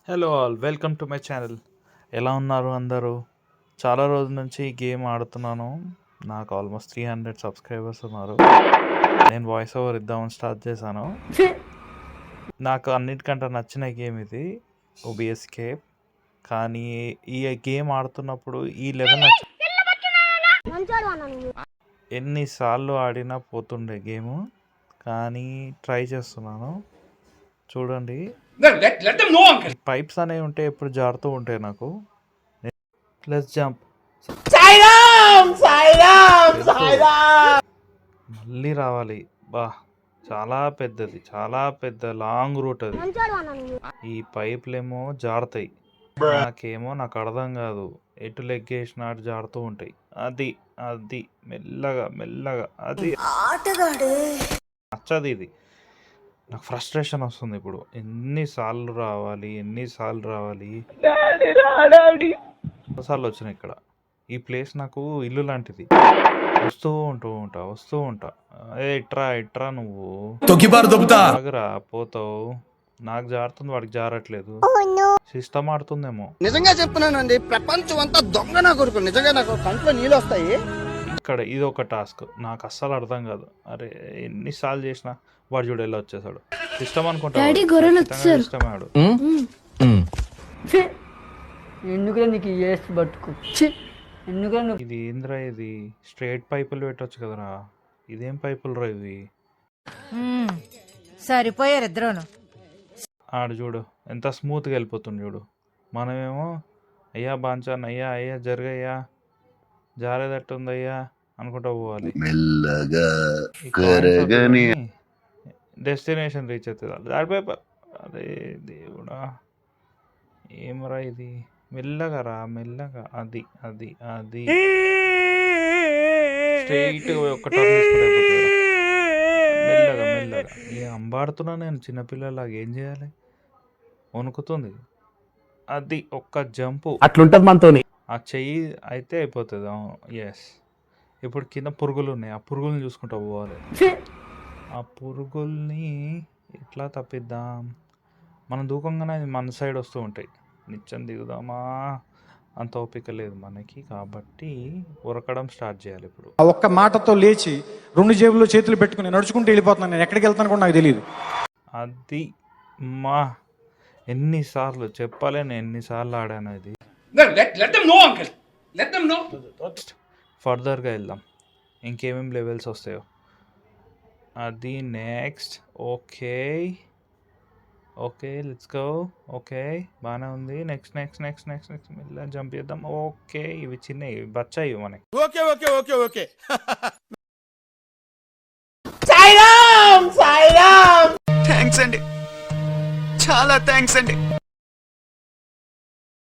Hello all, welcome to my channel. ఎలా ఉన్నారు అందరూ? చాలా రోజుల నుంచి ఈ గేమ్ ఆడుతున్నాను. నాకు ఆల్మోస్ట్ 300 సబ్స్క్రైబర్స్ ఉన్నారు. నేను వాయిస్ ఓవర్ ఇద్దామని స్టార్ట్ చేశాను. నాకు అన్నిటికంటే నచ్చిన గేమ్ ఇది OBSకేప్. కానీ ఈ గేమ్ ఆడుతున్నప్పుడు ఈ లెవెల్ ఎన్నిసార్లు ఆడినా పోతుండే గేము. కానీ ట్రై చేస్తున్నాను. చూడండి, పైప్స్ అనేవి ఉంటే ఎప్పుడు జారుతూ ఉంటాయి నాకు. ప్లస్ జంప్, మళ్ళీ రావాలి. బా, చాలా పెద్దది, చాలా పెద్ద లాంగ్ రూట్ అది. ఈ పైపులేమో జారుతాయి, నాకు అర్థం కాదు. ఎటు లెగ్ వేసినా అటు జారుతూ ఉంటాయి. అది అది మెల్లగా మెల్లగా అది నచ్చదు. ఇది నాకు ఫ్రస్ట్రేషన్ వస్తుంది. ఇప్పుడు ఎన్నిసార్లు రావాలి సార్లు వచ్చినాయి ఇక్కడ. ఈ ప్లేస్ నాకు ఇల్లు లాంటిది. వస్తూ ఉంటా. ఇట్రా నువ్వు ఆగరా, పోతావు. నాకు జారుతుంది, వాడికి జారట్లేదు. సిస్టమ్ ఆడుతుందేమో. నిజంగా చెప్తున్నానండి, ప్రపంచం అంతా దొంగ నా కొడుకు. నిజంగా నాకు కంట్లో నీళ్ళు వస్తాయి. ఇక్కడ ఇది ఒక టాస్క్ నాకు అస్సలు అర్థం కాదు. అరే, ఎన్నిసార్లు చేసినా వాడు చూడు ఎలా వచ్చేసాడు. సిస్టమ్ అనుకుంటా, సిస్టమ్ ఆడు. ఎందుకురా నీకు బతుకు? ఇది ఏంద్రా? ఇది స్ట్రైట్ పైపులు పెట్టొచ్చు కదరా. ఇదేం పైపులు రా ఇవి? సరిపోయారు ఇద్దరును. ఆడు చూడు ఎంత స్మూత్గా వెళ్ళిపోతుంది చూడు. మనమేమో అయ్యా బాంచాన్, అయ్యా జరగయ్యా, జారేదట్టుందయ్యా అనుకుంటా పోవాలి. డెస్టినేషన్ రీచ్ అవుతుంది దాడిపోయి. అరే దేవుడా, ఏమరా ఇది? మెల్లగా రా, మెల్లగా. అది అది అది స్ట్రైట్ ఒక టర్న్ తీసుకుంటే మెల్లగా మెల్లగా. అంబాడుతున్నా నేను చిన్నపిల్లలాగా. ఏం చేయాలి? వణుకుతుంది. అది ఒక్క జంపు అట్లుంటది మనతోని. ఆ చెయ్యి అయితే అయిపోతుంది. ఎస్. ఇప్పుడు కింద పురుగులు ఉన్నాయి, ఆ పురుగుల్ని చూసుకుంటూ పోవాలి. ఆ పురుగుల్ని ఎట్లా తప్పిద్దాం? మనం దూకంగానే మన సైడ్ వస్తూ ఉంటాయి. నిత్యం దిగుదామా? అంత ఓపిక లేదు మనకి, కాబట్టి ఉరకడం స్టార్ట్ చేయాలి. ఇప్పుడు ఆ ఒక్క మాటతో లేచి 2 జేబుల్లో చేతులు పెట్టుకుని నడుచుకుంటూ వెళ్ళిపోతున్నాను. నేను ఎక్కడికి వెళ్తాను కూడా నాకు తెలియదు. అది మా ఎన్నిసార్లు చెప్పాలని ఎన్నిసార్లు ఆడాను ఇది. ఫర్దర్గా వెళ్దాం, ఇంకేమేమి లెవెల్స్ వస్తాయో. అది next. Okay let's go. Okay, బాగానే ఉంది. నెక్స్ట్ మెల్ల జంప్ చేద్దాం. ఓకే, ఇవి చిన్నవి, ఇవి బచ్చాయి మనకి. ఓకే థ్యాంక్స్ అండి, చాలా థ్యాంక్స్ అండి.